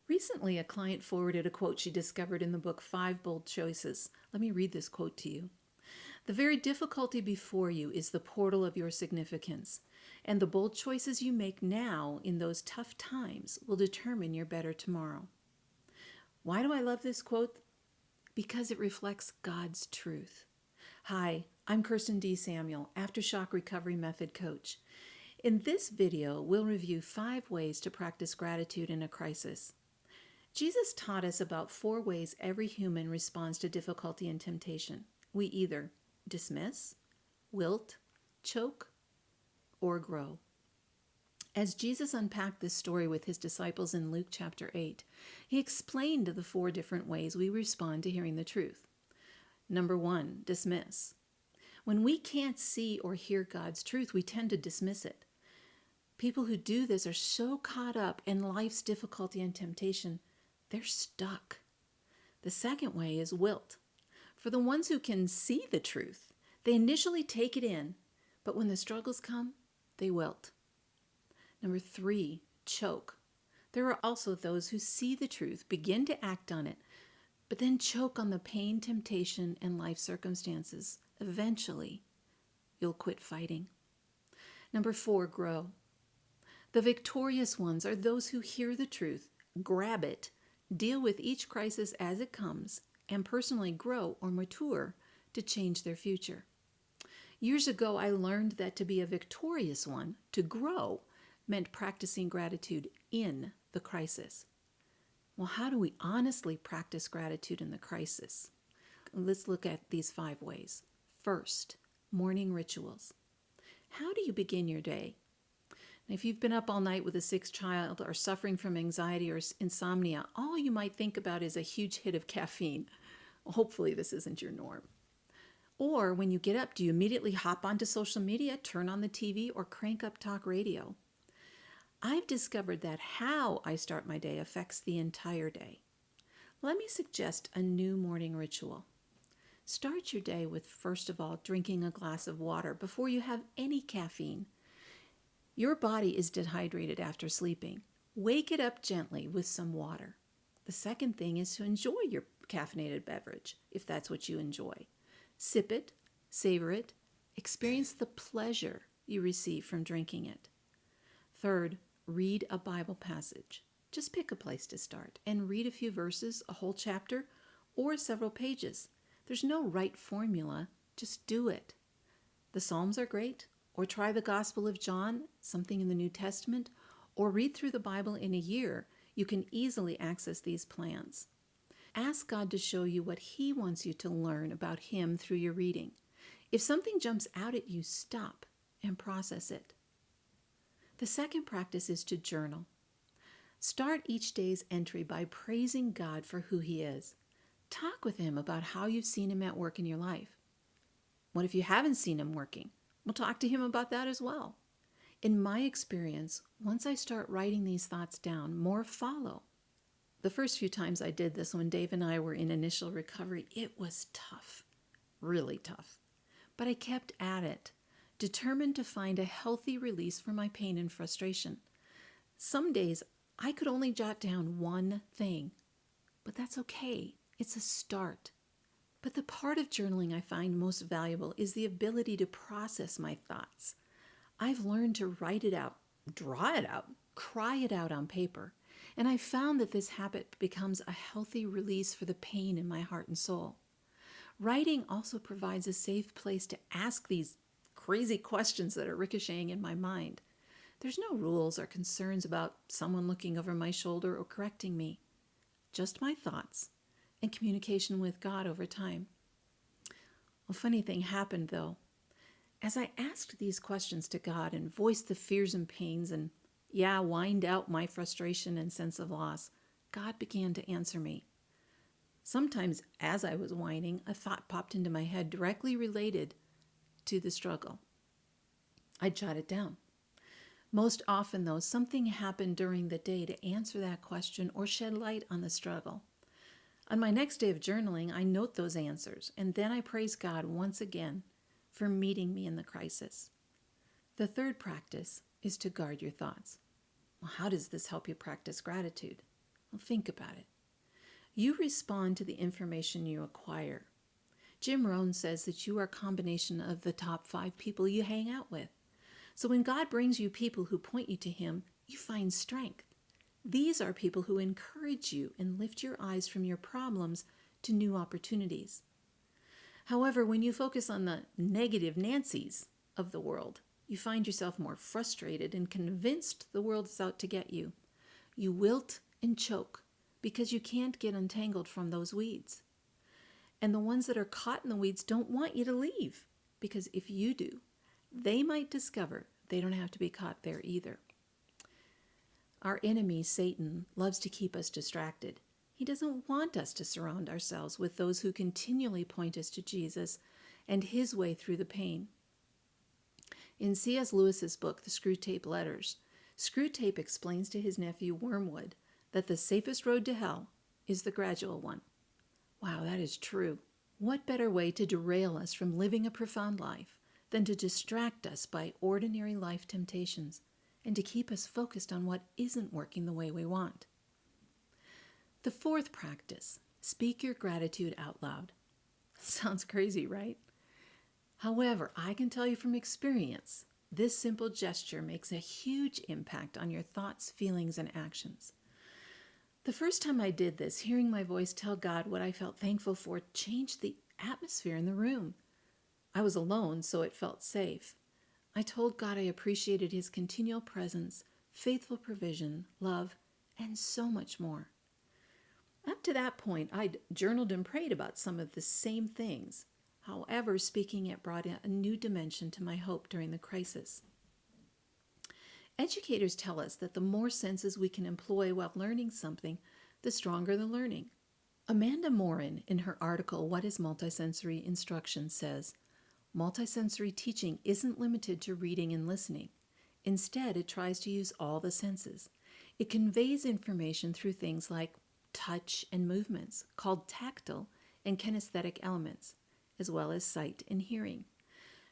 Recently, a client forwarded a quote she discovered in the book Five Bold Choices. Let me read this quote to you. The very difficulty before you is the portal of your significance, and the bold choices you make now in those tough times will determine your better tomorrow. Why do I love this quote? Because it reflects God's truth. Hi, I'm Kirsten D. Samuel, Aftershock Recovery Method Coach. In this video, we'll review 5 ways to practice gratitude in a crisis. Jesus taught us about 4 ways every human responds to difficulty and temptation. We either dismiss, wilt, choke, or grow. As Jesus unpacked this story with his disciples in Luke chapter 8, he explained the 4 different ways we respond to hearing the truth. Number 1, dismiss. When we can't see or hear God's truth, we tend to dismiss it. People who do this are so caught up in life's difficulty and temptation, they're stuck. The second way is wilt. For the ones who can see the truth, they initially take it in, but when the struggles come, they wilt. Number 3, choke. There are also those who see the truth, begin to act on it, but then choke on the pain, temptation, and life circumstances. Eventually, you'll quit fighting. Number 4, grow. The victorious ones are those who hear the truth, grab it, deal with each crisis as it comes, and personally grow or mature to change their future. Years ago, I learned that to be a victorious one, to grow, meant practicing gratitude in the crisis. Well, how do we honestly practice gratitude in the crisis? Let's look at these 5 ways. First, morning rituals. How do you begin your day? If you've been up all night with a sick child or suffering from anxiety or insomnia, all you might think about is a huge hit of caffeine. Hopefully this isn't your norm. Or when you get up, do you immediately hop onto social media, turn on the TV, or crank up talk radio? I've discovered that how I start my day affects the entire day. Let me suggest a new morning ritual. Start your day with, first of all, drinking a glass of water before you have any caffeine. Your body is dehydrated after sleeping. Wake it up gently with some water. The second thing is to enjoy your caffeinated beverage, if that's what you enjoy. Sip it, savor it, experience the pleasure you receive from drinking it. Third, read a Bible passage. Just pick a place to start and read a few verses, a whole chapter, or several pages. There's no right formula, just do it. The Psalms are great. Or try the Gospel of John, something in the New Testament, or read through the Bible in a year. You can easily access these plans. Ask God to show you what He wants you to learn about Him through your reading. If something jumps out at you, stop and process it. The second practice is to journal. Start each day's entry by praising God for who He is. Talk with Him about how you've seen Him at work in your life. What if you haven't seen Him working? We'll talk to Him about that as well. In my experience, once I start writing these thoughts down, more follow. The first few times I did this when Dave and I were in initial recovery, it was tough, really tough. But I kept at it, determined to find a healthy release for my pain and frustration. Some days I could only jot down one thing, but that's okay. It's a start. But the part of journaling I find most valuable is the ability to process my thoughts. I've learned to write it out, draw it out, cry it out on paper, and I found that this habit becomes a healthy release for the pain in my heart and soul. Writing also provides a safe place to ask these crazy questions that are ricocheting in my mind. There's no rules or concerns about someone looking over my shoulder or correcting me, just my thoughts and communication with God over time. A funny thing happened though. As I asked these questions to God and voiced the fears and pains and whined out my frustration and sense of loss, God began to answer me. Sometimes as I was whining, a thought popped into my head directly related to the struggle. I'd jot it down. Most often though, something happened during the day to answer that question or shed light on the struggle. On my next day of journaling, I note those answers, and then I praise God once again for meeting me in the crisis. The third practice is to guard your thoughts. Well, how does this help you practice gratitude? Well, think about it. You respond to the information you acquire. Jim Rohn says that you are a combination of the top 5 people you hang out with. So when God brings you people who point you to Him, you find strength. These are people who encourage you and lift your eyes from your problems to new opportunities. However, when you focus on the negative Nancys of the world, you find yourself more frustrated and convinced the world is out to get you. You wilt and choke because you can't get untangled from those weeds. And the ones that are caught in the weeds don't want you to leave, because if you do, they might discover they don't have to be caught there either. Our enemy, Satan, loves to keep us distracted. He doesn't want us to surround ourselves with those who continually point us to Jesus and His way through the pain. In C.S. Lewis's book, The Screwtape Letters, Screwtape explains to his nephew Wormwood that the safest road to hell is the gradual one. Wow, that is true. What better way to derail us from living a profound life than to distract us by ordinary life temptations and to keep us focused on what isn't working the way we want? The 4th practice, speak your gratitude out loud. Sounds crazy, right? However, I can tell you from experience, this simple gesture makes a huge impact on your thoughts, feelings, and actions. The first time I did this, hearing my voice tell God what I felt thankful for changed the atmosphere in the room. I was alone, so it felt safe. I told God I appreciated His continual presence, faithful provision, love, and so much more. Up to that point, I'd journaled and prayed about some of the same things. However, speaking it brought a new dimension to my hope during the crisis. Educators tell us that the more senses we can employ while learning something, the stronger the learning. Amanda Morin, in her article, What is Multisensory Instruction, says, multisensory teaching isn't limited to reading and listening. Instead, it tries to use all the senses. It conveys information through things like touch and movements, called tactile and kinesthetic elements, as well as sight and hearing.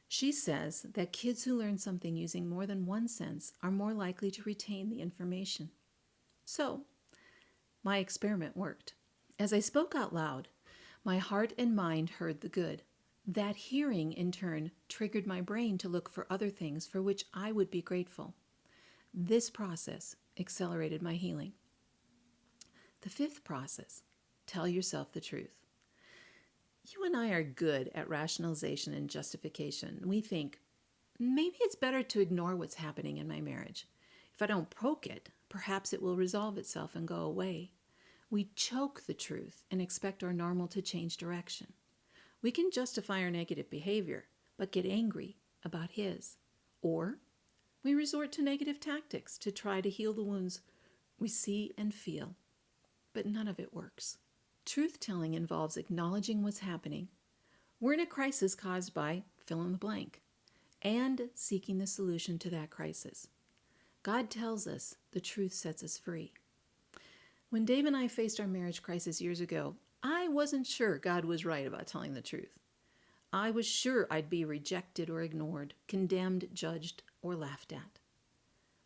She says that kids who learn something using more than one sense are more likely to retain the information. So, my experiment worked. As I spoke out loud, my heart and mind heard the good. That hearing, in turn, triggered my brain to look for other things for which I would be grateful. This process accelerated my healing. The 5th process, tell yourself the truth. You and I are good at rationalization and justification. We think, maybe it's better to ignore what's happening in my marriage. If I don't poke it, perhaps it will resolve itself and go away. We choke the truth and expect our normal to change direction. We can justify our negative behavior, but get angry about his. Or we resort to negative tactics to try to heal the wounds we see and feel. But none of it works. Truth-telling involves acknowledging what's happening. We're in a crisis caused by fill in the blank, and seeking the solution to that crisis. God tells us the truth sets us free. When Dave and I faced our marriage crisis years ago, I wasn't sure God was right about telling the truth. I was sure I'd be rejected or ignored, condemned, judged, or laughed at.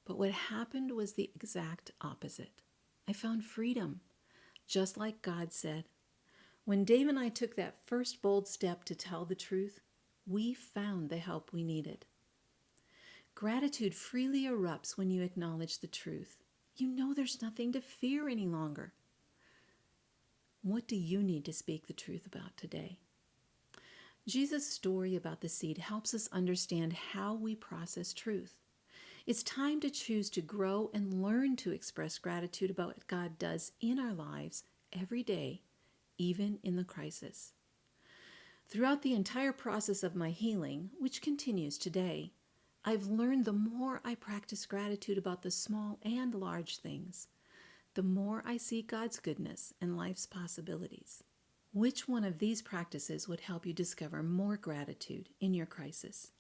But what happened was the exact opposite. I found freedom. Just like God said. When Dave and I took that first bold step to tell the truth, we found the help we needed. Gratitude freely erupts when you acknowledge the truth. You know there's nothing to fear any longer. What do you need to speak the truth about today? Jesus' story about the seed helps us understand how we process truth. It's time to choose to grow and learn to express gratitude about what God does in our lives every day, even in the crisis. Throughout the entire process of my healing, which continues today, I've learned the more I practice gratitude about the small and large things, the more I see God's goodness and life's possibilities. Which one of these practices would help you discover more gratitude in your crisis?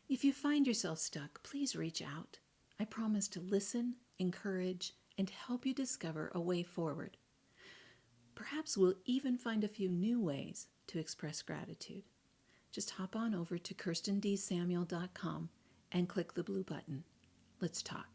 If you find yourself stuck, please reach out. I promise to listen, encourage, and help you discover a way forward. Perhaps we'll even find a few new ways to express gratitude. Just hop on over to KirstenDSamuel.com and click the blue button. Let's talk.